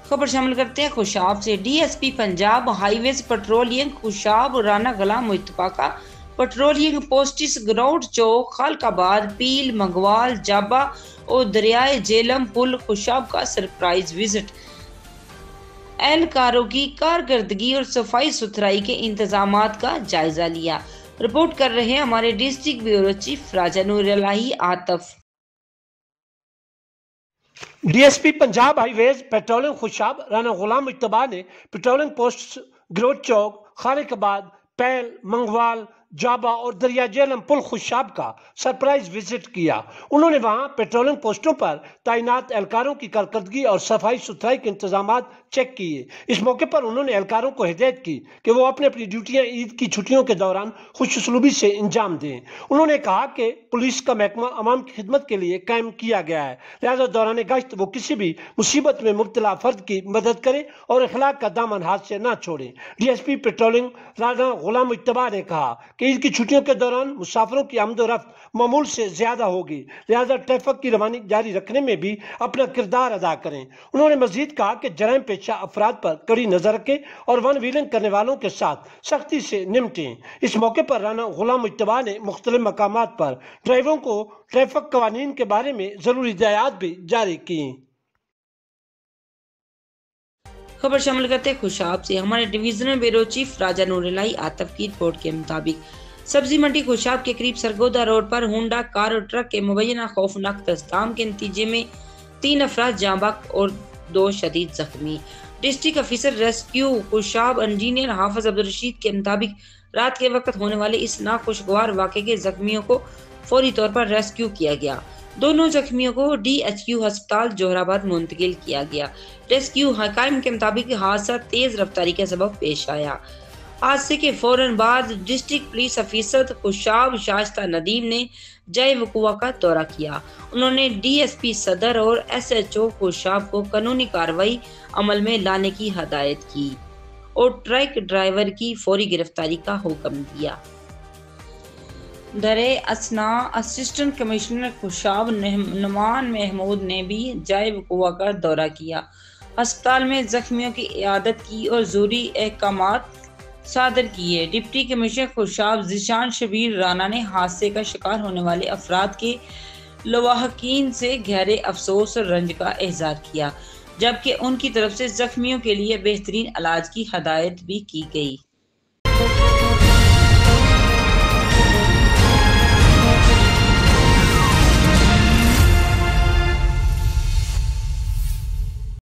खबर शामिल करते हैं खुशाब से। DSP Punjab highways patrolling Khushab Rana Ghulam Mustafa का पेट्रोलिंग पोस्टिस ग्राउंड चौक खालकाबाद पील मंगवाल जाबा और दरियाए जेलम पुल खुशाब का सरप्राइज विजिट। एहलकारों की कारकर्दगी और सफाई सुथराई के इंतजामात का जायजा लिया। रिपोर्ट कर रहे हैं हमारे district bureau chief Raja Noor Ilahi Atif. DSP Punjab highways patrolling Khushab Rana Ghulam Mustafa ने पेट्रोलिंग पोस्ट ग्रोथ चौक खालिकाबाद पैल मंगवाल जाबा और दरिया जेलम पुल खुशाब का सरप्राइज विजिट किया। उन्होंने वहां पेट्रोलिंग पोस्टों पर तैनात एहलकारों की कारकर्दगी और सफाई सुथराई के इंतजाम चेक किए। इस मौके पर उन्होंने एहलकारों को हिदायत की कि वो अपनी अपनी ड्यूटियां ईद की छुट्टियों के दौरान खुशसलूबी से अंजाम दें। उन्होंने कहा कि पुलिस का महकमा अवाम की खिदमत के लिए कायम किया गया है, लिहाजा दौरान गश्त वो किसी भी मुसीबत में मुब्तला फर्द की मदद करें और अखलाक का दामन हाथ से न छोड़ें। डीएसपी पेट्रोलिंग राना गुलाम मुस्तफा ने कहा कि ईद की छुट्टियों के दौरान मुसाफिरों की आमदोरफ्त मामूल से ज्यादा होगी, लिहाजा ट्रैफिक की रवानी जारी रखने में भी अपना किरदार अदा करें। उन्होंने मजीद कहा कि जराइम पेशा अफराद पर कड़ी नजर रखें और वन व्हीलिंग करने वालों के साथ सख्ती से निपटें। इस मौके पर राना गुलाम मुस्तफा ने मुख्तलिफ मकामात पर ड्राइवरों को ट्रैफिक कवानीन के बारे में जरूरी हिदायत भी जारी की। खबर शामिल करते खुशाब से। हमारे divisional bureau chief Raja Noor Ilahi Atif की रिपोर्ट के मुताबिक सब्जी मंडी खुशाब के करीब सरगोदा रोड पर होंडा कार और ट्रक के मुबैना खौफनाक तस्दाम के नतीजे में 3 अफराद जाँ बहक और 2 शदीद जख्मी। District officer rescue Khushab engineer Hafiz Abdul Rashid के मुताबिक रात के वक्त होने वाले इस नाखुशगवार वाक़े के जख्मियों को फौरी तौर पर रेस्क्यू किया गया। दोनों जख्मियों को DHQ अस्पताल जोहराबाद मुंतकिल किया गया। रेस्क्यू हकाम के मुताबिक हादसा तेज रफ्तारी के सबब पेश आया। हादसे के फौरन बाद district police officer Khushab Shaista Nadeem ने जय वकुआ का दौरा किया। उन्होंने DSP सदर और SHO खुशाब को कानूनी कार्रवाई अमल में लाने की हदायत की और ट्रक ड्राइवर की फौरी गिरफ्तारी का हुक्म दिया। दरे असना असिस्टेंट कमिश्नर खुशाब नुमान महमूद ने भी जय वकुआ का दौरा किया, अस्पताल में जख्मियों की इयादत की और जरूरी अहकामात सादर किए। डिप्टी कमिश्नर खुशाब जिशान शबीर राना ने हादसे का शिकार होने वाले अफराद के लवाहकीन से गहरे अफसोस और रंज का इजहार किया, जबकि उनकी तरफ से जख्मियों के लिए बेहतरीन इलाज की हदायत भी की गई।